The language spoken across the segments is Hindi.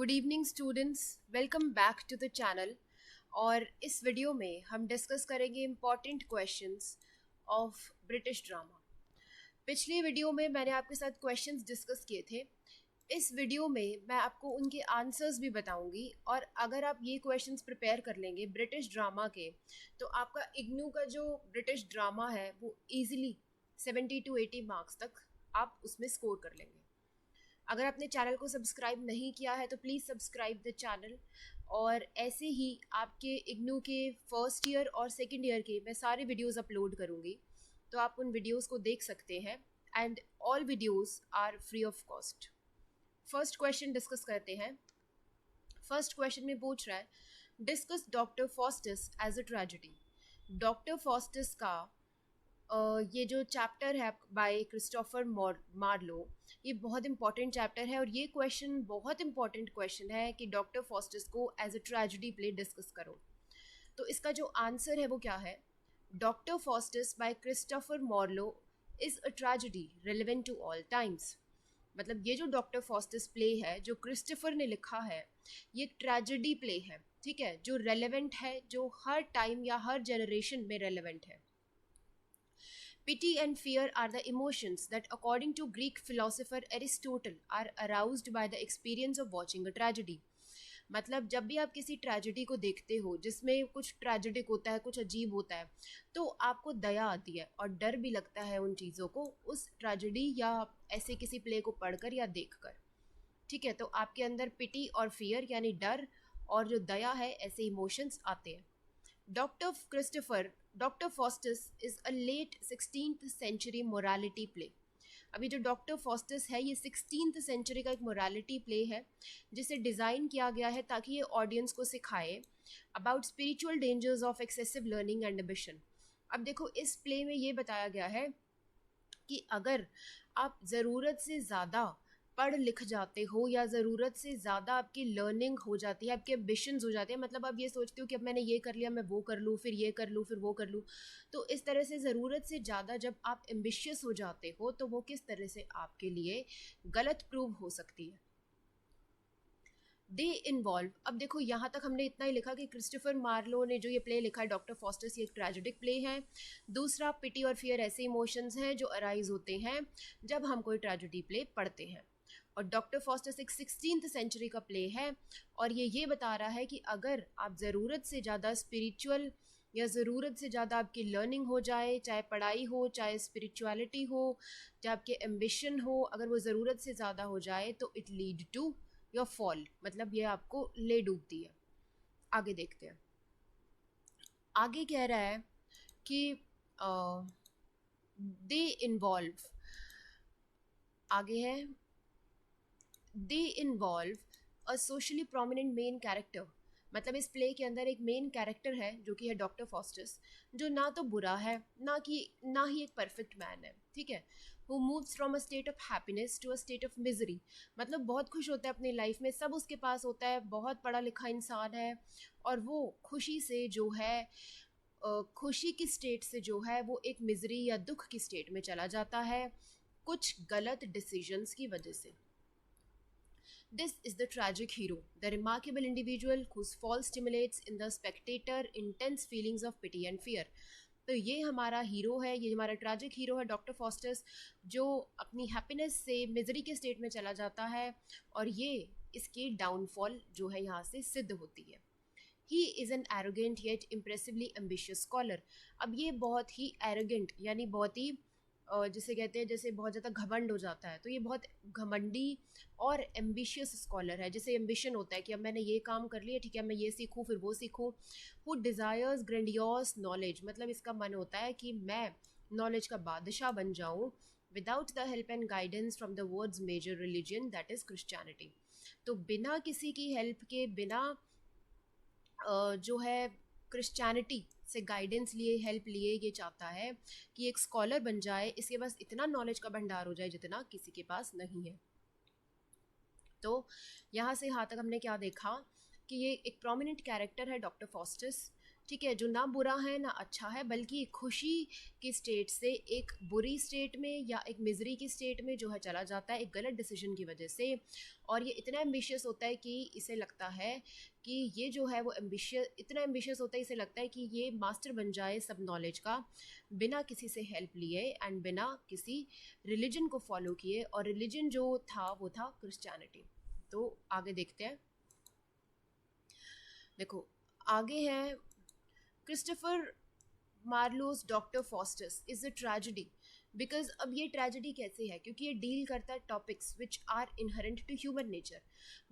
Good evening students, welcome back to the channel. और इस वीडियो में हम डिस्कस करेंगे important questions of British drama. पिछली वीडियो में मैंने आपके साथ क्वेश्चंस डिस्कस किए थे। इस वीडियो में मैं आपको उनके आंसर्स भी बताऊंगी, और अगर आप ये क्वेश्चंस प्रिपेयर कर लेंगे ब्रिटिश ड्रामा के, तो आपका इग्नू का जो ब्रिटिश ड्रामा है वो इजीली 70 to 80 मार्क्स तक आप उसमें स्कोर कर लेंगे। अगर आपने चैनल को सब्सक्राइब नहीं किया है तो प्लीज़ सब्सक्राइब द चैनल। और ऐसे ही आपके इग्नू के फर्स्ट ईयर और सेकंड ईयर के मैं सारे वीडियोस अपलोड करूँगी, तो आप उन वीडियोस को देख सकते हैं। And all videos are free of cost. First question discuss करते हैं। फर्स्ट क्वेश्चन में पूछ रहा है, discuss doctor Faustus as a tragedy. Doctor Faustus का ये जो चैप्टर है बाय क्रिस्टोफर मार्लो, ये बहुत इंपॉर्टेंट चैप्टर है। और ये क्वेश्चन बहुत इंपॉर्टेंट क्वेश्चन है कि डॉक्टर फॉस्टस को as a tragedy play discuss करो। तो इसका जो आंसर है वो क्या है? Doctor Faustus by Christopher Marlowe is a tragedy relevant to all times. मतलब ये जो डॉक्टर फॉस्टस प्ले है जो क्रिस्टोफर ने लिखा है, ये ट्रेजेडी प्ले है, ठीक है, जो रेलेवेंट है, जो हर टाइम या हर जनरेशन में रेलेवेंट है। Pity and fear are the emotions that, according to Greek philosopher Aristotle, are aroused by the experience of watching a tragedy. मतलब जब भी आप किसी ट्रेजेडी को देखते हो जिसमें कुछ ट्रेजेडिक होता है, कुछ अजीब होता है, तो आपको दया आती है और डर भी लगता है उन चीज़ों को उस ट्रेजेडी या ऐसे किसी प्ले को पढ़कर या देखकर। ठीक है, तो आपके अंदर पिटी और फियर यानी डर और जो दया है, ऐसे इमोशंस आते हैं। Doctor Faustus is a late 16th century morality play. अभी जो डॉक्टर फॉस्टस है ये 16th सेंचुरी का एक मोरालिटी प्ले है, जिसे डिज़ाइन किया गया है ताकि ये ऑडियंस को सिखाए about spiritual dangers of excessive learning and ambition. अब देखो, इस प्ले में ये बताया गया है कि अगर आप ज़रूरत से ज़्यादा पढ़ लिख जाते हो या ज़रूरत से ज़्यादा आपकी लर्निंग हो जाती है, आपके एम्बिशंस हो जाते हैं, मतलब आप ये सोचते हो कि अब मैंने ये कर लिया, मैं वो कर लूँ, फिर ये कर लूँ, फिर वो कर लूँ। तो इस तरह से ज़रूरत से ज़्यादा जब आप एम्बिशियस हो जाते हो तो वो किस तरह से आपके लिए गलत प्रूव हो सकती है। दे इन्वॉल्व, अब देखो यहाँ तक हमने इतना ही लिखा कि क्रिस्टोफर मार्लो ने जो ये प्ले लिखा है डॉक्टर फॉस्टस, ये एक ट्रेजेडिक प्ले है। दूसरा, पिटी और फियर ऐसे इमोशंस हैं जो अराइज होते हैं जब हम कोई ट्रेजेडी प्ले पढ़ते हैं। और डॉक्टर फॉस्टस एक 16th सेंचुरी का प्ले है, और ये बता रहा है कि अगर आप ज़रूरत से ज़्यादा स्पिरिचुअल या ज़रूरत से ज़्यादा आपकी लर्निंग हो जाए, चाहे पढ़ाई हो, चाहे स्पिरिचुअलिटी हो, चाहे आपके एम्बिशन हो, अगर वो ज़रूरत से ज़्यादा हो जाए तो it lead to your fall, मतलब ये आपको ले डूबती है। आगे देखते हैं। आगे कह रहा है कि दे इन्वॉल्व, आगे है they involve a socially prominent main character. मतलब इस प्ले के अंदर एक मेन कैरेक्टर है जो कि है डॉक्टर फॉस्टस, जो ना तो बुरा है ना ही एक परफेक्ट मैन है, ठीक है। Who moves from a state of happiness to a state of misery. मतलब बहुत खुश होता है अपनी लाइफ में, सब उसके पास होता है, बहुत पढ़ा लिखा इंसान है, और वो खुशी से जो है खुशी की स्टेट से जो है वो एक मिजरी या दुख की स्टेट में चला जाता है कुछ गलत डिसीजंस की वजह से। This is the tragic hero, the remarkable individual whose fall stimulates in the spectator intense feelings of pity and fear. तो ये हमारा हीरो है, ये हमारा ट्रैजिक हीरो है डॉक्टर फॉस्टस, जो अपनी हैप्पीनेस से मिजरी के स्टेट में चला जाता है, और ये इसकी डाउनफॉल जो है यहाँ से सिद्ध होती है। He is an arrogant yet impressively ambitious scholar. अब ये बहुत ही एरोगेंट यानी बहुत ही जिसे कहते हैं जैसे बहुत ज़्यादा घमंड हो जाता है, तो ये बहुत घमंडी और एम्बिशियस स्कॉलर है, जैसे एम्बिशन होता है कि अब मैंने ये काम कर लिया, ठीक है, मैं ये सीखूँ फिर वो सीखूँ। हु डिज़ायर्स ग्रेंडियोस नॉलेज, मतलब इसका मन होता है कि मैं नॉलेज का बादशाह बन जाऊँ without the help and guidance from the world's major religion that is Christianity. तो बिना किसी की हेल्प के, बिना जो है क्रिश्चियनिटी से गाइडेंस लिए, हेल्प लिए, ये चाहता है कि एक स्कॉलर बन जाए, इसके पास इतना नॉलेज का भंडार हो जाए जितना किसी के पास नहीं है। तो यहाँ से यहाँ तक हमने क्या देखा कि ये एक प्रोमिनेंट कैरेक्टर है डॉक्टर फॉस्टस, ठीक है, जो ना बुरा है ना अच्छा है, बल्कि खुशी की स्टेट से एक बुरी स्टेट में या एक मिजरी की स्टेट में जो है चला जाता है एक गलत डिसीजन की वजह से। और ये इतना एम्बिशियस होता है कि इसे लगता है कि ये जो है वो इतना एम्बिशियस होता है, इसे लगता है कि ये मास्टर बन जाए सब नॉलेज का, बिना किसी से हेल्प लिए एंड बिना किसी रिलीजन को फॉलो किए। और रिलीजन जो था वो था क्रिश्चियनिटी। तो आगे देखते हैं। देखो आगे है, Christopher Marlowe's doctor Faustus is a tragedy. Because अब ये ट्रेजेडी कैसे है, क्योंकि ये डील करता है topics which are inherent to human nature.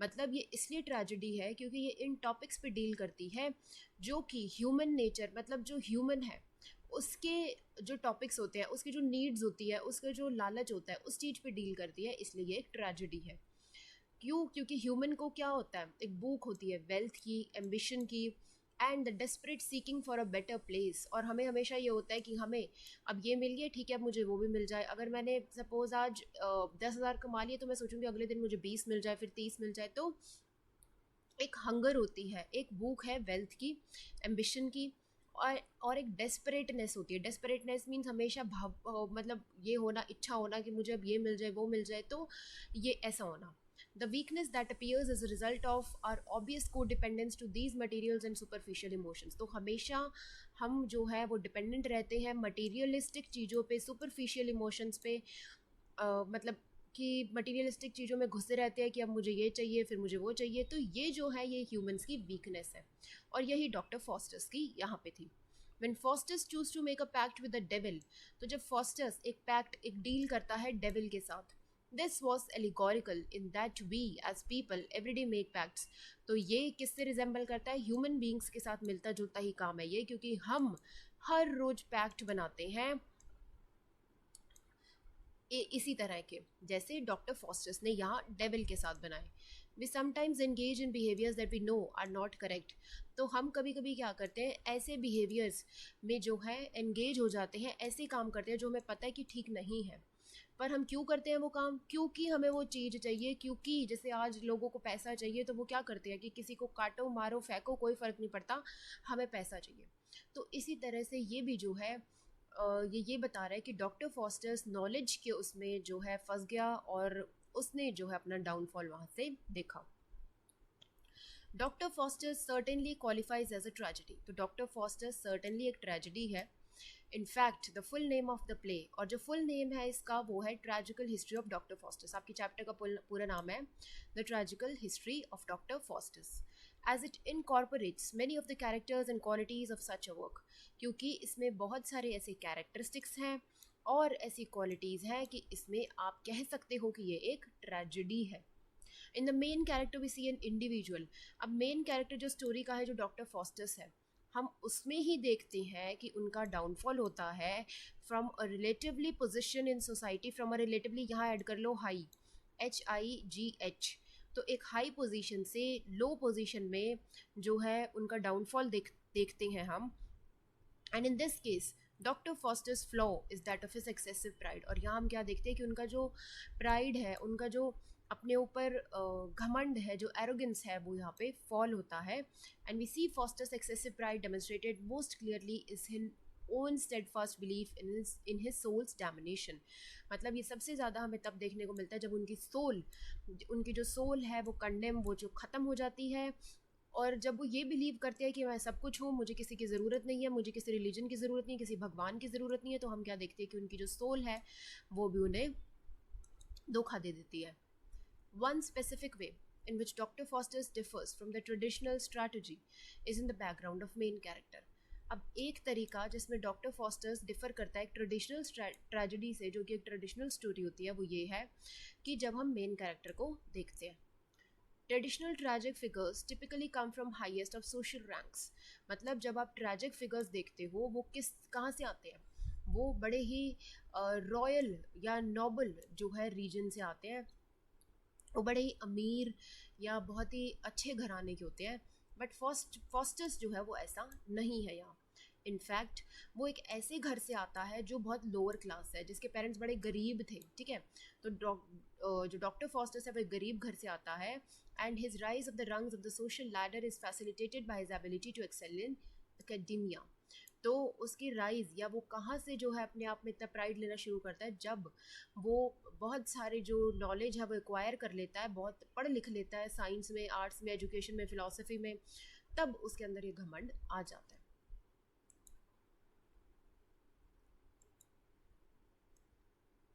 मतलब ये इसलिए ट्रेजेडी है क्योंकि ये इन टॉपिक्स पे डील करती है जो कि ह्यूमन नेचर, मतलब जो ह्यूमन है उसके जो टॉपिक्स होते हैं, उसकी जो नीड्स होती है, उसका जो लालच होता है, उस चीज़ पे डील करती है, इसलिए ये एक ट्रेजेडी है। क्यों? क्योंकि ह्यूमन को क्या होता है, एक भूख होती है वेल्थ की, एम्बिशन की, and the desperate seeking for a better place. और हमें हमेशा ये होता है कि हमें अब ये मिल गया, ठीक है, अब मुझे वो भी मिल जाए। अगर मैंने सपोज आज 10,000 कमा लिए तो मैं सोचूंगी अगले दिन मुझे 20 मिल जाए, फिर 30 मिल जाए। तो एक हंगर होती है, एक भूख है वेल्थ की, एम्बिशन की, और एक डेस्परेटनेस होती है। डेस्परेटनेस मीन्स हमेशा मतलब ये होना, इच्छा होना कि मुझे अब ये मिल जाए वो मिल जाए, तो ये ऐसा होना। The weakness that appears as a result of our obvious codependence to these materials and superficial emotions। तो हमेशा हम जो है वो डिपेंडेंट रहते हैं मटेरियलिस्टिक चीज़ों पे, सुपरफिशियल इमोशंस पे। मतलब कि मटेरियलिस्टिक चीज़ों में घुसे रहते हैं कि अब मुझे ये चाहिए, फिर मुझे वो चाहिए। तो ये जो है ये ह्यूमंस की वीकनेस है, और यही डॉक्टर फॉस्टर्स की यहाँ पे थी। When Faustus choose to make a pact with the devil, तो जब फॉस्टस एक पैक्ट, एक डील करता है डेविल के साथ, this was allegorical in that we as people everyday make pacts। तो ये किससे रिजेंबल करता है? ह्यूमन बींग्स के साथ मिलता जुलता ही काम है ये, क्योंकि हम हर रोज पैक्ट बनाते हैं इसी तरह के, जैसे डॉक्टर फॉस्टस ने यहाँ डेविल के साथ बनाए। We sometimes engage in behaviours that we know are not correct. तो हम कभी कभी क्या करते हैं, ऐसे बिहेवियर्स में जो है एंगेज हो जाते हैं, ऐसे काम करते हैं जो हमें पता है कि ठीक नहीं है। पर हम क्यों करते हैं वो काम? क्योंकि हमें वो चीज़ चाहिए। क्योंकि जैसे आज लोगों को पैसा चाहिए, तो वो क्या करते हैं कि किसी को काटो, मारो, फेंको, कोई फ़र्क नहीं पड़ता, हमें पैसा चाहिए। तो इसी तरह से ये भी जो है ये बता रहा है कि डॉक्टर फॉस्टर्स नॉलेज के उसमें जो है फंस गया, और उसने जो है अपना डाउनफॉल वहाँ से देखा। Doctor Faustus certainly qualifies as a tragedy. तो डॉक्टर फॉस्टर्स सर्टेनली एक ट्रेजेडी है। In fact the full name of the play, और जो फुल नेम है इसका वो है tragical history of doctor Faustus. आपकी चैप्टर का पूरा नाम है the tragical history of doctor Faustus, as it incorporates many of the characters and qualities of such a work. क्योंकि इसमें बहुत सारे ऐसे कैरेक्टरिस्टिक्स हैं और ऐसी क्वालिटीज़ हैं कि इसमें आप कह सकते हो कि ये एक ट्रेजिडी है। In the main character we see an individual. अब मेन कैरेक्टर जो स्टोरी का है, जो डॉक्टर फॉस्टर्स है, हम उसमें ही देखते हैं कि उनका डाउनफॉल होता है from a relatively position in society, from a relatively, यहाँ ऐड कर लो हाई, HIGH। तो एक हाई पोजीशन से लो पोजीशन में जो है उनका डाउनफॉल देखते हैं हम। And in this case doctor fosters flaw is that of his excessive pride. और यहाँ हम क्या देखते हैं कि उनका जो प्राइड है, उनका जो अपने ऊपर घमंड है, जो एरोगेंस है, वो यहाँ पे फॉल होता है। And we see Faustus excessive pride demonstrated most clearly is in own steadfast belief in his soul's damnation. मतलब ये सबसे ज़्यादा हमें तब देखने को मिलता है जब उनकी जो सोल है वो कंडेम, वो जो ख़त्म हो जाती है, और जब वो ये बिलीव करते हैं कि मैं सब कुछ हूँ, मुझे किसी की ज़रूरत नहीं है, मुझे किसी रिलीजन की ज़रूरत नहीं है, किसी भगवान की ज़रूरत नहीं है, तो हम क्या देखते हैं कि उनकी जो सोल है वो भी उन्हें धोखा दे देती है। One specific way in which Dr. Faustus differs from the traditional strategy is in the background of main character। अब एक तरीका जिसमें डॉक्टर फॉस्टर्स डिफ़र करता है एक ट्रेडिशनल ट्रेजेडी से, जो कि एक ट्रेडिशनल स्टोरी होती है, वो ये है कि जब हम मेन कैरेक्टर को देखते हैं। Traditional tragic figures typically come from highest of social ranks. मतलब जब आप ट्रैजिक फिगर्स देखते हो, वो कहाँ से आते हैं? वो बड़े ही रॉयल या नोबल जो है रीजन से आते हैं, वो बड़े ही अमीर या बहुत ही अच्छे घराने के होते हैं। बट फॉस्टर्स जो है वो ऐसा नहीं है यहाँ। इनफैक्ट वो एक ऐसे घर से आता है जो बहुत लोअर क्लास है, जिसके पेरेंट्स बड़े गरीब थे, ठीक है। तो जो डॉक्टर फॉस्टर्स है वो एक गरीब घर से आता है, and his rise of the rungs of the social ladder is facilitated by his ability to excel in academia. तो उसकी राइज या वो कहाँ से जो है अपने आप में इतना प्राइड लेना शुरू करता है, जब वो बहुत सारे जो नॉलेज है वो एक्वायर कर लेता है, बहुत पढ़ लिख लेता है साइंस में, आर्ट्स में, एजुकेशन में, फिलोसफी में, तब उसके अंदर ये घमंड आ जाता है।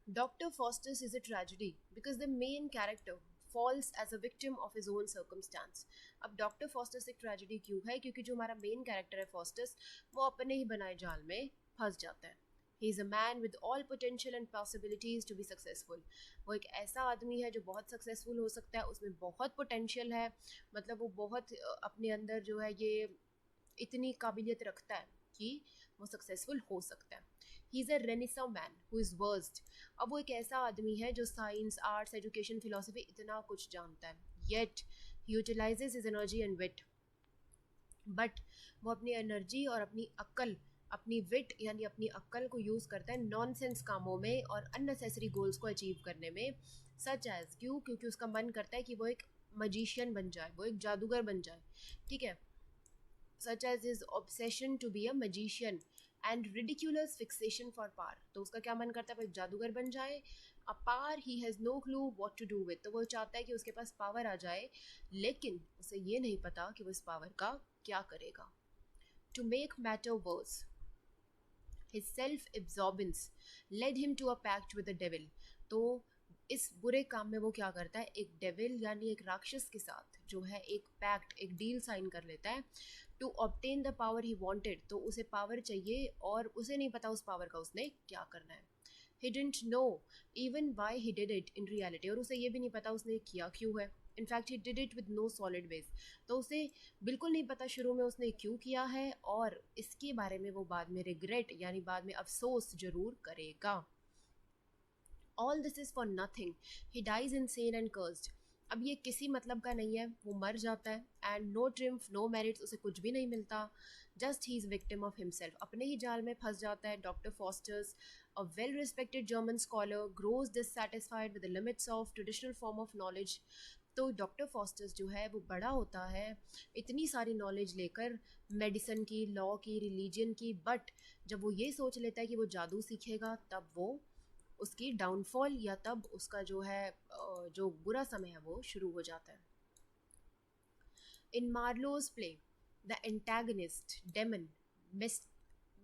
Dr. Faustus is a tragedy because the main character falls as a victim of his own circumstance. अब डॉक्टर फॉस्टस एक ट्रेजेडी क्यों है? क्योंकि जो हमारा मेन कैरेक्टर है फॉस्टस, वो अपने ही बनाए जाल में फंस जाता है। He is a man with all potential and possibilities to be successful. वो एक ऐसा आदमी है जो बहुत सक्सेसफुल हो सकता है, उसमें बहुत पोटेंशियल है, मतलब वो बहुत अपने अंदर जो है ये इतनी काबिलियत रखता है कि वो सक्सेसफुल हो सकता है। He is a रेनिसा man who is worst. अब वो एक ऐसा आदमी है जो साइंस, आर्ट्स, एजुकेशन, फिलोसफी इतना कुछ जानता है, yet he utilises his energy and wit. But वो अपनी एनर्जी और अपनी अक्ल, अपनी विट यानी अपनी अक्ल को यूज़ करता है नॉनसेंस कामों में और अननेसेसरी गोल्स को अचीव करने में। सच एज क्यों? क्योंकि उसका मन करता है कि वो एक मजिशियन बन जाए, वो एक जादूगर बन जाए, ठीक है। such as his obsession to be a magician and ridiculous fixation for power। तो उसका क्या मन करता है? भाई जादूगर बन जाए। a power he has no clue what to do with। तो वो चाहता है कि उसके पास पावर आ जाए, लेकिन उसे ये नहीं पता कि वो इस पावर का क्या करेगा। to make matter worse, his self-absorbance led him to a pact with the devil। तो इस बुरे काम में वो क्या करता है? एक डेविल यानी एक राक्षस के साथ जो है एक पैक्ट, एक डील साइन कर लेता है to obtain the power he wanted. तो उसे पावर चाहिए और उसे नहीं पता उस पावर का उसने क्या करना है। He didn't know even why he did it in reality. और उसे ये भी नहीं पता उसने किया क्यों है। In fact he did it with no solid base. तो उसे बिल्कुल नहीं पता शुरू में उसने क्यों किया है, और इसके बारे में वो बाद में रिग्रेट यानी बाद में अफसोस जरूर करेगा। All this is for nothing, he dies insane and cursed. अब ये किसी मतलब का नहीं है, वो मर जाता है and no triumph no merits, उसे कुछ भी नहीं मिलता। Just he is victim of himself, अपने ही जाल में फंस जाता है। Doctor Faustus, a well respected German scholar, grows dissatisfied with the limits of traditional form of knowledge. तो डॉक्टर फॉस्टर्स जो है वो बड़ा होता है इतनी सारी नॉलेज लेकर, मेडिसन की, लॉ की, रिलीजन की, बट जब वो ये सोच लेता है कि वो जादू सीखेगा, तब वो उसकी डाउनफॉल या तब उसका जो है जो बुरा समय है वो शुरू हो जाता है। In Marlowe's play the antagonist demon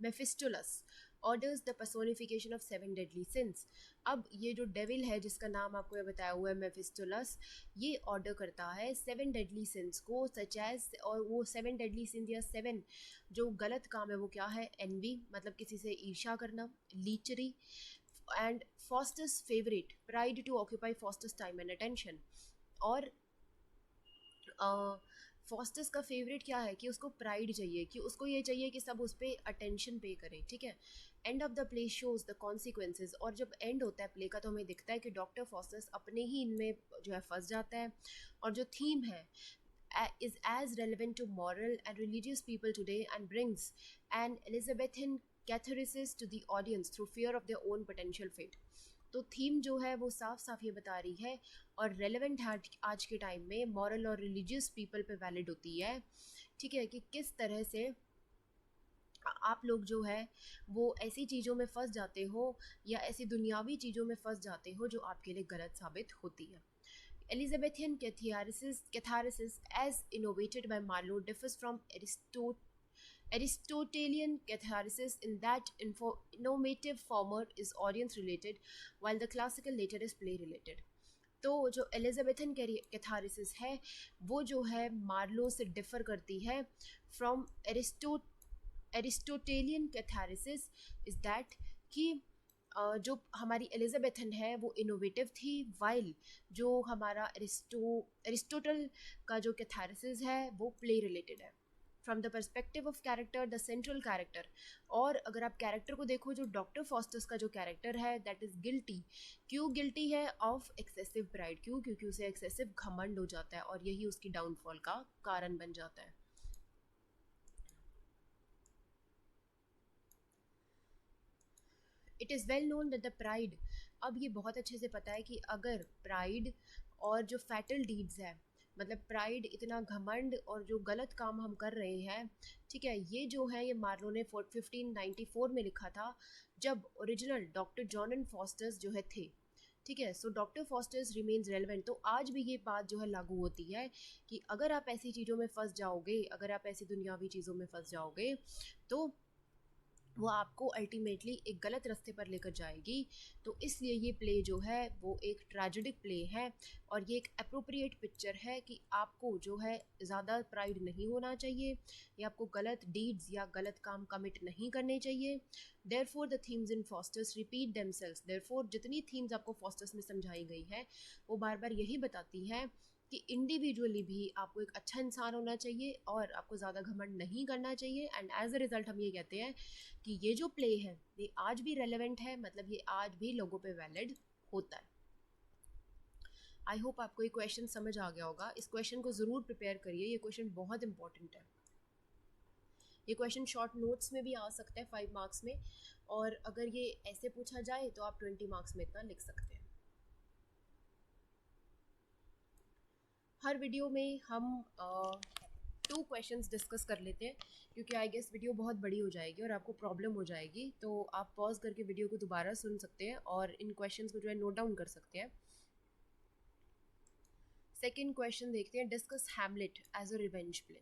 Mephistopheles orders the personification of 7 deadly sins. अब ये जो डेविल है जिसका नाम आपको ये बताया हुआ है मेफिस्टुलस, ये ऑर्डर करता है 7 डेडली सिंस को, सच एज, और वो 7 डेडली सिंस या 7 जो गलत काम है वो क्या है? एनवी मतलब किसी से ईर्ष्या करना, लीचरी, and Foster's favorite, pride to occupy Foster's time and attention। और फॉस्टस का फेवरेट क्या है? कि उसको प्राइड चाहिए, कि उसको ये चाहिए कि सब उस पर अटेंशन पे करें, ठीक है। End of the play shows the consequences. और जब एंड होता है प्ले का तो हमें दिखता है कि डॉक्टर फॉस्टस अपने ही इनमें जो है फंस जाता है। और जो थीम है is as relevant to moral and religious people today and brings an Elizabethan catharsis to the audience through fear of their own potential fate। तो थीम जो है वो साफ साफ ये बता रही है और रेलेवेंट है आज के टाइम में, मॉरल और रिलीजियस पीपल पे वैलिड होती है, ठीक है, कि किस तरह से आप लोग जो है वो ऐसी चीज़ों में फंस जाते हो या ऐसी दुनियावी चीज़ों में फंस जाते हो जो आपके लिए गलत साबित होती है। Elizabethan catharsis, as innovated by Marlowe, differs from Aristotelian catharsis in that innovative former is audience related, while the classical later is play related। तो जो एलिजाबेथन कैथारिसिस है वो जो है मार्लो से डिफर करती है फ्रॉम एरिस्टोटेलियन कैथारिसिस इज दैट कि जो हमारी एलिजाबेथन है वो इनोवेटिव थी, वाइल जो हमारा एरिस्टोटल का जो कैथारिसिस है वो प्ले रिलेटेड है। From the perspective of character, the central character. और अगर आप कैरेक्टर को देखो, जो डॉक्टर फॉस्टर्स का जो कैरेक्टर है दैट इज़ गिल्टी। क्यों गिल्टी है? Of excessive pride. क्यों? क्योंकि उसे एक्सेसिव घमंड हो जाता है और यही उसकी डाउनफॉल का कारण बन जाता है। It is well known that the pride, अब ये बहुत अच्छे से पता है कि अगर प्राइड और जो फैटल डीड्स है मतलब प्राइड, इतना घमंड और जो गलत काम हम कर रहे हैं, ठीक है, ये जो है ये मार्लो ने 1594 में लिखा था, जब original doctor John and fosters जो है थे। ठीक है, so doctor fosters remains relevant. तो आज भी ये बात जो है लागू होती है कि अगर आप ऐसी चीज़ों में फंस जाओगे, अगर आप ऐसी दुनियावी चीज़ों में फंस जाओगे, तो वो आपको अल्टीमेटली एक गलत रास्ते पर लेकर जाएगी। तो इसलिए ये प्ले जो है वो एक ट्रेजेडिक प्ले है, और ये एक अप्रोप्रिएट पिक्चर है कि आपको जो है ज़्यादा प्राइड नहीं होना चाहिए, या आपको गलत डीड्स या गलत काम कमिट नहीं करने चाहिए। Therefore the themes in fosters repeat themselves. Therefore जितनी थीम्स आपको फॉस्टर्स में समझाई गई है वो बार बार यही बताती है कि इंडिविजुअली भी आपको एक अच्छा इंसान होना चाहिए और आपको ज़्यादा घमंड नहीं करना चाहिए। एंड एज अ रिज़ल्ट हम ये कहते हैं कि ये जो प्ले है ये आज भी रेलेवेंट है, मतलब ये आज भी लोगों पे वैलिड होता है। आई होप आपको ये क्वेश्चन समझ आ गया होगा। इस क्वेश्चन को ज़रूर प्रिपेयर करिए, ये क्वेश्चन बहुत इंपॉर्टेंट है। ये क्वेश्चन शॉर्ट नोट्स में भी आ सकता है 5 मार्क्स में, और अगर ये ऐसे पूछा जाए तो आप 20 मार्क्स में इतना लिख सकते हैं। हर वीडियो में हम 2 क्वेश्चंस डिस्कस कर लेते हैं, क्योंकि आई गेस वीडियो बहुत बड़ी हो जाएगी और आपको प्रॉब्लम हो जाएगी। तो आप पॉज करके वीडियो को दोबारा सुन सकते हैं और इन क्वेश्चंस को जो है नोट डाउन कर सकते हैं। सेकेंड क्वेश्चन देखते हैं, discuss Hamlet as a revenge play.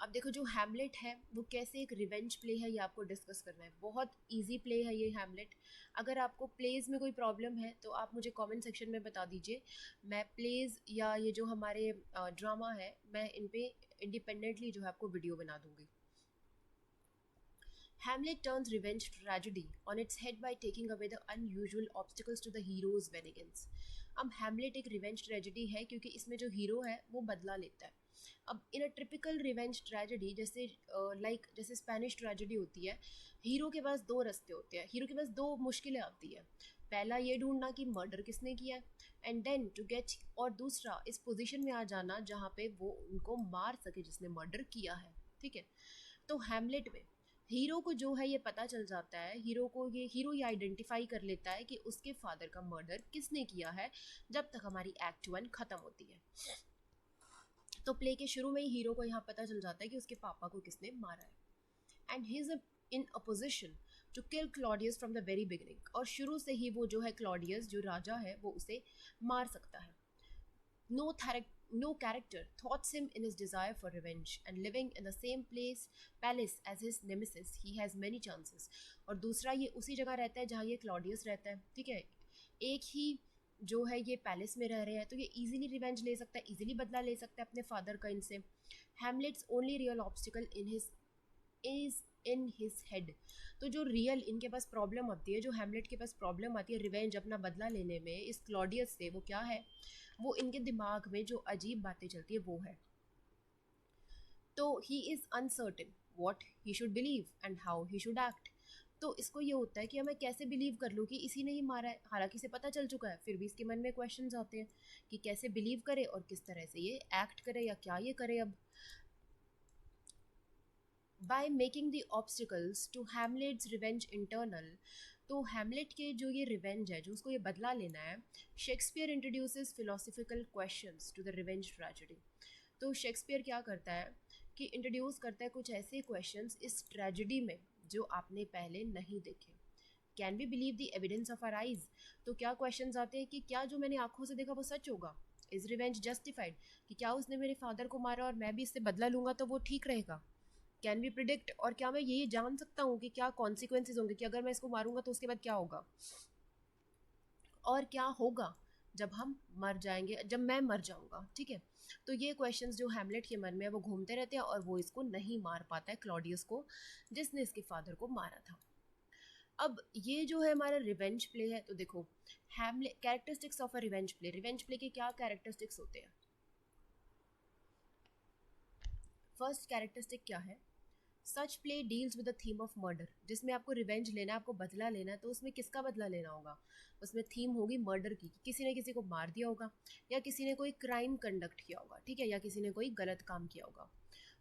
अब देखो जो हैमलेट है वो कैसे एक रिवेंज प्ले है, ये आपको डिस्कस करना है। बहुत इजी प्ले है ये हैमलेट। अगर आपको प्लेज में कोई प्रॉब्लम है तो आप मुझे कमेंट सेक्शन में बता दीजिए, मैं प्लेज या ये जो हमारे ड्रामा है मैं इन पे इंडिपेंडेंटली जो है आपको वीडियो बना दूंगी। Hamlet turns revenge tragedy on its head by taking away the unusual obstacles to the hero's vengeance. अब हैमलेट एक रिवेंज ट्रेजेडी है क्योंकि इसमें जो हीरो है वो बदला लेता है। अब इन अ टिपिकल रिवेंज ट्रेजेडी, जैसे जैसे स्पेनिश ट्रेजेडी होती है, हीरो के पास 2 रास्ते होते हैं, हीरो के पास 2 मुश्किलें आती है। पहला ये ढूंढना कि मर्डर किसने किया है, एंड देन टू गेट, और दूसरा इस पोजीशन में आ जाना जहाँ पे वो उनको मार सके जिसने मर्डर किया है। ठीक है, तो हैमलेट में हीरो को जो है ये पता चल जाता है, हीरो ये आइडेंटिफाई कर लेता है कि उसके फादर का मर्डर किसने किया है, जब तक हमारी एक्ट 1 खत्म होती है। तो प्ले के शुरू में ही हीरो को यहाँ पता चल जाता है कि उसके पापा को किसने मारा है, and he is in a position to kill Claudius from the very beginning. और शुरू से ही वो जो है क्लॉडियस जो राजा है वो उसे मार सकता है। No character thwarts him in his desire for revenge, and living in the same palace as his nemesis, he has many chances. और दूसरा ये उसी जगह रहता है जहाँ ये क्लॉडियस रहता है। ठीक है, एक ही जो है ये पैलेस में रह रहे हैं, तो ये इजीली रिवेंज ले सकता है, इजीली बदला ले सकता है अपने फादर का इनसे। Hamlet's only real obstacle in his head. तो जो रियल इनके पास प्रॉब्लम आती है, जो हैमलेट के पास प्रॉब्लम आती है रिवेंज अपना बदला लेने में इस क्लॉडियस से, वो क्या है, वो इनके दिमाग में जो अजीब बातें चलती है वो है। तो he is uncertain what he should believe and how he should act. तो इसको ये होता है कि मैं कैसे बिलीव कर लूँ कि इसी ने ही मारा है, हालांकि इसे पता चल चुका है, फिर भी इसके मन में क्वेश्चंस आते हैं कि कैसे बिलीव करे और किस तरह से ये एक्ट करे या क्या ये करे। अब by making the obstacles to Hamlet's revenge internal, तो हैमलेट के जो ये रिवेंज है, जो उसको ये बदला लेना है, Shakespeare introduces philosophical questions to the revenge tragedy. तो शेक्सपियर क्या करता है कि इंट्रोड्यूस करता है कुछ ऐसे क्वेश्चंस इस ट्रेजेडी में जो आपने पहले नहीं देखे। Can we believe the evidence of our eyes. तो क्या क्वेश्चंस आते हैं कि क्या जो मैंने आंखों से देखा वो सच होगा। इज रिवेंज जस्टिफाइड, कि क्या उसने मेरे फादर को मारा और मैं भी इससे बदला लूंगा तो वो ठीक रहेगा। कैन बी प्रिडिक्ट, और क्या मैं ये जान सकता हूँ कि क्या कॉन्सिक्वेंसेज होंगे, कि अगर मैं इसको मारूंगा तो उसके बाद क्या होगा, और क्या होगा जब हम मर जाएंगे, जब मैं मर जाऊंगा। ठीक है, तो ये क्वेश्चंस जो हैमलेट के मन में है वो घूमते रहते हैं, और वो इसको नहीं मार पाता है क्लॉडियस को, जिसने इसके फादर को मारा था। अब ये जो है हमारा रिवेंज प्ले है, तो देखो Hamlet, characteristics of a revenge play, revenge play के क्या कैरेक्टरिस्टिक्स होते हैं। फर्स्ट कैरेक्टरिस्टिक क्या है, such play deals with the theme of murder. जिसमें आपको रिवेंज लेना है, आपको बदला लेना है, तो उसमें किसका बदला लेना होगा, उसमें थीम होगी मर्डर की, किसी ने किसी को मार दिया होगा, या किसी ने कोई क्राइम कंडक्ट किया होगा, ठीक है, या किसी ने कोई गलत काम किया होगा।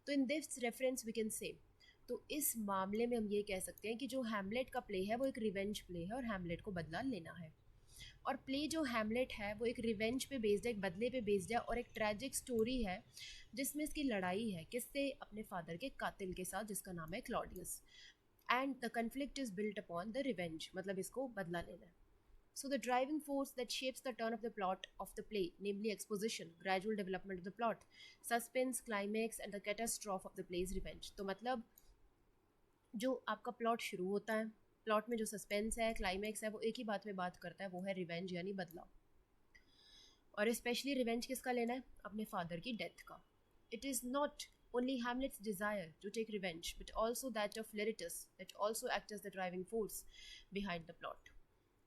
तो in this reference we can say, तो इस मामले में हम ये कह सकते हैं कि जो हैमलेट का प्ले है वो एक रिवेंज प्ले है और हैमलेट को बदला लेना है। और प्ले जो हैमलेट है वो एक रिवेंज पे बेस्ड है, एक बदले पे बेस्ड है और एक ट्रैजिक स्टोरी है जिसमें इसकी लड़ाई है किससे, अपने फादर के कातिल के साथ जिसका नाम है Claudius. And the conflict is built upon the revenge, मतलब इसको बदला लेना है। So the driving force that shapes the turn of the plot of the play, namely exposition, gradual development of the plot, suspense, climax, and the catastrophe of the play's revenge. तो मतलब जो आपका प्लॉट शुरू होता है, प्लॉट में जो सस्पेंस है, क्लाइमैक्स है, वो एक ही बात में बात करता है, वो है रिवेंज यानी बदला। और स्पेशली रिवेंज किसका लेना है, अपने फादर की डेथ का। It is not only Hamlet's desire to take revenge, but also that of Lyritus, that also acts as the driving force behind the plot.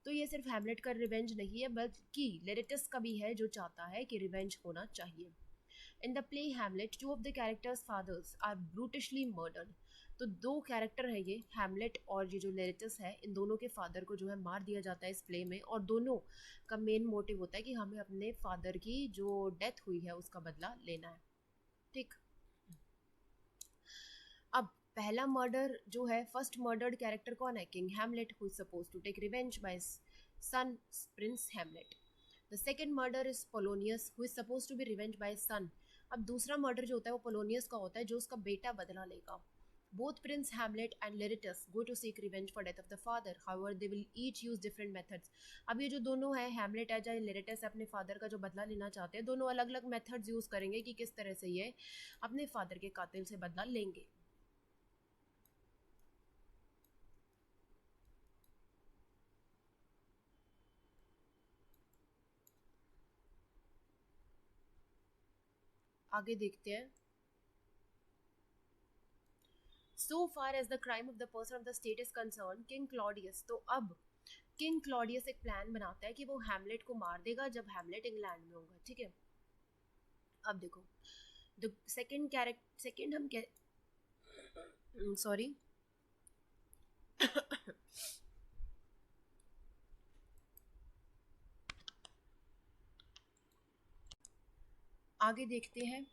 तो ये सिर्फ हैमलेट का रिवेंज नहीं है बल्कि लेरिटस का भी है जो चाहता है कि रिवेंज होना चाहिए। In the play Hamlet two of the characters fathers are brutishly murdered. तो दो कैरेक्टर है ये, हैमलेट और ये जो लेरिटस है, इन दोनों के फादर को जो है मार दिया जाता है इस प्ले में, और दोनों का मेन मोटिव होता है कि हमें अपने फादर की जो डेथ हुई है उसका बदला लेना है। ठीक, अब पहला मर्डर जो है, फर्स्ट मर्डर्ड कैरेक्टर कौन है, king Hamlet, who is suppose to take revenge by son prince Hamlet. The second murder is Polonius, who is suppose to be revenge by son. अब दूसरा मर्डर जो होता है वो पोलोनियस का होता है जो उसका बेटा बदला लेगा। Both Prince Hamlet and Lyritus go to seek revenge for death of the father. However, they will each use different methods. अब ये जो दोनों है, हैमलेट है या लिरिटस है, अपने फादर का जो बदला लेना चाहते हैं, दोनों अलग अलग मेथड्स यूज करेंगे कि किस तरह से ये अपने फादर के कातिल से बदला लेंगे। आगे देखते हैं। So far as the crime of the person of the state is concerned, King Claudius, तो अब किंग क्लॉडियस एक प्लान बनाता है कि वो हैमलेट को मार देगा जब हैमलेट इंग्लैंड में होगा। ठीक है, अब देखो द सेकेंड कैरेक्टर, सेकेंड हम सॉरी आगे देखते हैं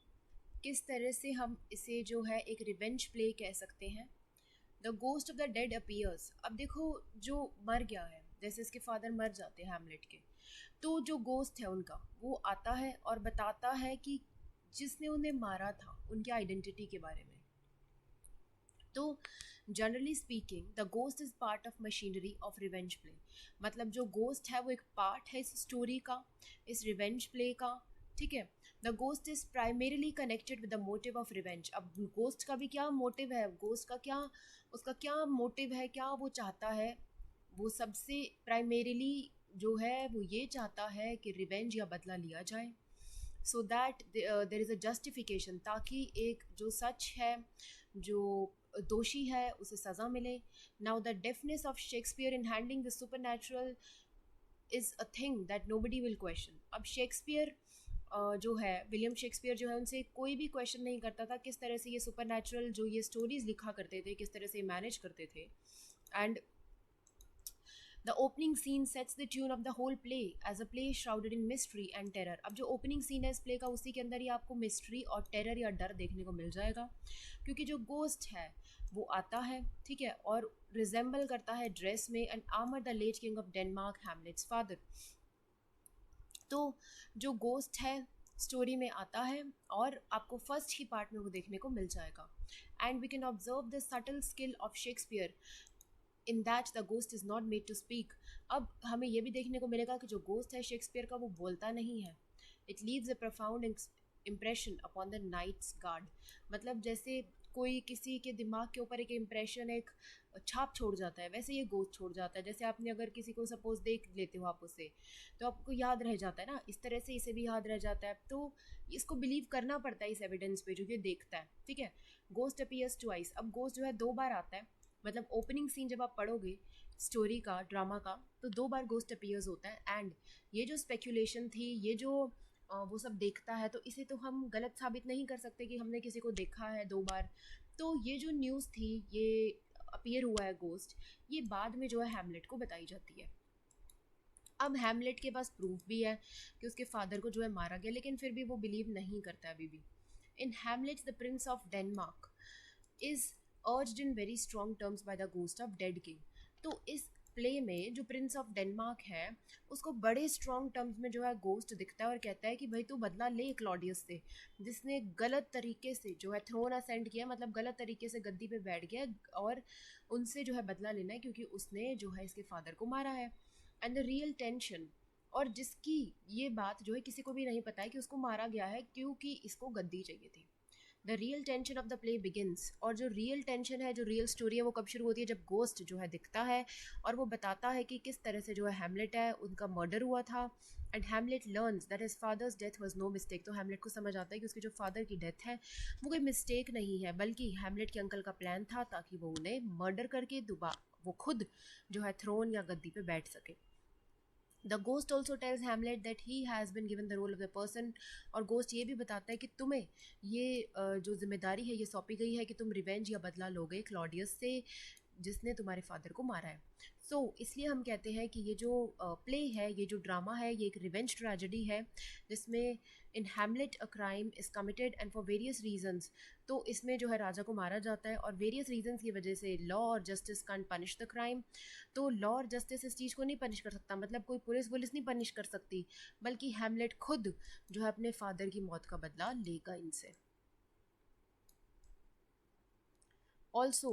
किस तरह से हम इसे जो है एक रिवेंज प्ले कह सकते हैं। The ghost of the dead appears. अब देखो जो मर गया है, जैसे इसके फादर मर जाते हैं हैमलेट के, तो जो गोस्ट है उनका वो आता है और बताता है कि जिसने उन्हें मारा था उनकी आइडेंटिटी के बारे में। तो generally speaking the ghost is part of machinery of revenge play. मतलब जो गोस्ट है वो एक पार्ट है इस स्टोरी का, इस रिवेंज प्ले का। ठीक है, the ghost is primarily connected with the motive of revenge. अब गोस्ट का भी क्या मोटिव है, गोस्ट का क्या, उसका क्या मोटिव है, क्या वो चाहता है, वो सबसे प्राइमरीली जो है वो ये चाहता है कि रिवेंज या बदला लिया जाए, so that there is a justification, ताकि एक जो सच है, जो दोषी है, उसे सज़ा मिले। Now the deftness of Shakespeare in handling the supernatural is a thing that nobody will question. अब शेक्सपियर जो है, विलियम शेक्सपियर जो है, उनसे कोई भी क्वेश्चन नहीं करता था किस तरह से ये सुपर नेचुरल जो ये स्टोरीज लिखा करते थे किस तरह से मैनेज करते थे। And The opening scene sets the tune of the whole play as a play shrouded in mystery and terror. अब जो ओपनिंग सीन है इस प्ले का, उसी के अंदर ही आपको मिस्ट्री और टेरर या डर देखने को मिल जाएगा, क्योंकि जो गोस्ट है वो आता है, ठीक है, और रिजेंबल करता है ड्रेस में and armour the late king of Denmark Hamlet's father. तो जो गोस्ट है स्टोरी में आता है और आपको फर्स्ट ही पार्ट में वो देखने को मिल जाएगा। And we can observe the subtle skill of Shakespeare in that the ghost is not made to speak. अब हमें यह भी देखने को मिलेगा कि जो गोस्ट है शेक्सपियर का वो बोलता नहीं है। It leaves a profound impression upon the night's guard. मतलब जैसे कोई किसी के दिमाग के ऊपर एक इम्प्रेशन, एक छाप छोड़ जाता है, वैसे ये गोस्ट छोड़ जाता है। जैसे आपने अगर किसी को सपोज देख लेते हो आप उसे, तो आपको याद रह जाता है ना, इस तरह से इसे भी याद रह जाता है। तो इसको बिलीव करना पड़ता है इस एविडेंस पे जो ये देखता है। ठीक है, गोस्ट अपीयर्स ट्वाइस। अब गोस्ट जो है दो बार आता है, मतलब ओपनिंग सीन जब आप पढ़ोगे स्टोरी का, ड्रामा का, तो दो बार गोस्ट अपीयर्स होता है। एंड ये जो स्पेकुलेशन थी, ये जो वो सब देखता है, तो इसे तो हम गलत साबित नहीं कर सकते कि हमने किसी को देखा है दो बार। तो ये जो न्यूज़ थी, ये अपीयर हुआ है गोस्ट, ये बाद में जो है हैमलेट को बताई जाती है। अब हैमलेट के पास प्रूफ भी है कि उसके फादर को जो है मारा गया, लेकिन फिर भी वो बिलीव नहीं करता अभी भी। In Hamlet the prince of Denmark is urged in very strong terms by the ghost of dead king. तो इस प्ले में जो प्रिंस ऑफ डेनमार्क है उसको बड़े स्ट्रॉन्ग टर्म्स में जो है गोस्ट दिखता है और कहता है कि भाई तू बदला ले क्लॉडियस से, जिसने गलत तरीके से जो है थ्रोन असेंड किया, मतलब गलत तरीके से गद्दी पे बैठ गया, और उनसे जो है बदला लेना है क्योंकि उसने जो है इसके फादर को मारा है। एंड द रियल टेंशन, और जिसकी ये बात जो है किसी को भी नहीं पता है कि उसको मारा गया है क्योंकि इसको गद्दी चाहिए थी। The real tension of the play begins, और जो रियल टेंशन है, जो रियल स्टोरी है, वो कब शुरू होती है? जब गोस्ट जो है दिखता है और वो बताता है कि किस तरह से जो है हैमलेट है उनका मर्डर हुआ था। And Hamlet learns that his father's death was no mistake, तो हैमलेट को समझ आता है कि उसके जो फादर की डेथ है वो कोई मिस्टेक नहीं है, बल्कि हैमलेट के अंकल का प्लान था ताकि वो उन्हें मर्डर करके दोबारा वो खुद जो है थ्रोन या गद्दी पे बैठ सके। The ghost also tells Hamlet that he has been given the role of the person, और गोस्ट ये भी बताता है कि तुम्हें ये जो जिम्मेदारी है ये सौंपी गई है कि तुम रिवेंज या बदला लोगे क्लॉडियस से जिसने तुम्हारे फादर को मारा है। इसलिए हम कहते हैं कि ये जो प्ले है, ये जो ड्रामा है, ये एक रिवेंज ट्रेजेडी है जिसमें in Hamlet a crime is committed and for various reasons. तो इसमें जो है राजा को मारा जाता है और वेरियस रीजंस की वजह से लॉ और justice can't punish the crime. तो लॉ और जस्टिस इस चीज़ को नहीं पनिश कर सकता, मतलब कोई पुलिस नहीं पनिश कर सकती, बल्कि हैमलेट खुद जो है अपने फादर की मौत का बदला लेगा इनसे। Also,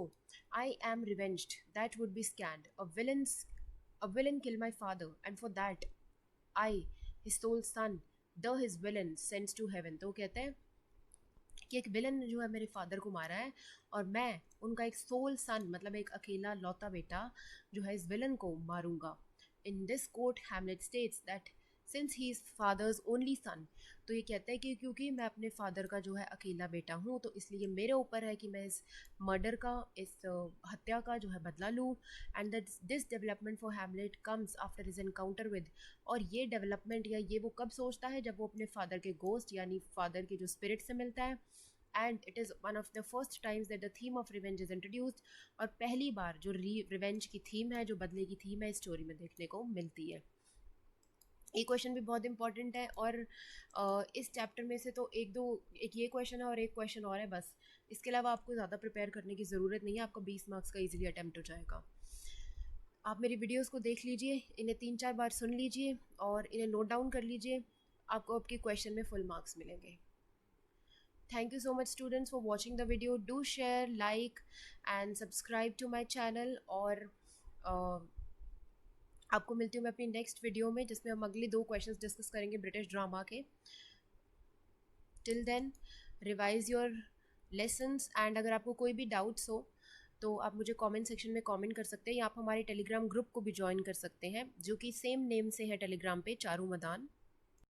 I am revenged. That would be scanned. A villain killed my father, and for that, I, his sole son, the his villain sends to heaven. तो कहते हैं कि एक विलन जो है मेरे फादर को मारा है और मैं उनका एक सोल सन, मतलब एक अकेला लौता बेटा जो है इस विलन को मारूंगा। In this court Hamlet states that since he is fathers only son, तो ये कहता है कि क्योंकि मैं अपने फादर का जो है अकेला बेटा हूँ तो इसलिए मेरे ऊपर है कि मैं इस मर्डर का, इस हत्या का जो है बदला लूँ। And that this development for Hamlet comes after his encounter with, और ये डेवलपमेंट या ये वो कब सोचता है? जब वो अपने फादर के गोस्ट यानी फादर के जो स्पिरिट से मिलता है। And it is one of the first times that the theme of revenge is introduced, और पहली बार जो रिवेंज की थीम है, जो बदले की थीम है, इस स्टोरी में देखने को मिलती है। ये क्वेश्चन भी बहुत इंपॉर्टेंट है, और इस चैप्टर में से तो एक ये क्वेश्चन है और एक क्वेश्चन और है बस। इसके अलावा आपको ज़्यादा प्रिपेयर करने की ज़रूरत नहीं है, आपका 20 मार्क्स का इजीली अटेम्प्ट हो जाएगा। आप मेरी वीडियोस को देख लीजिए, इन्हें 3-4 बार सुन लीजिए और इन्हें नोट डाउन कर लीजिए, आपको आपके क्वेश्चन में फुल मार्क्स मिलेंगे। Thank you so much students for watching the video. Do share, like and subscribe to my channel, और आपको मिलती हूँ मैं अपनी नेक्स्ट वीडियो में जिसमें हम अगले 2 क्वेश्चंस डिस्कस करेंगे ब्रिटिश ड्रामा के। Till then revise your lessons, and अगर आपको कोई भी डाउट्स हो तो आप मुझे कमेंट सेक्शन में कमेंट कर सकते हैं, या आप हमारे टेलीग्राम ग्रुप को भी ज्वाइन कर सकते हैं जो कि सेम नेम से है टेलीग्राम पे, चारू मदान।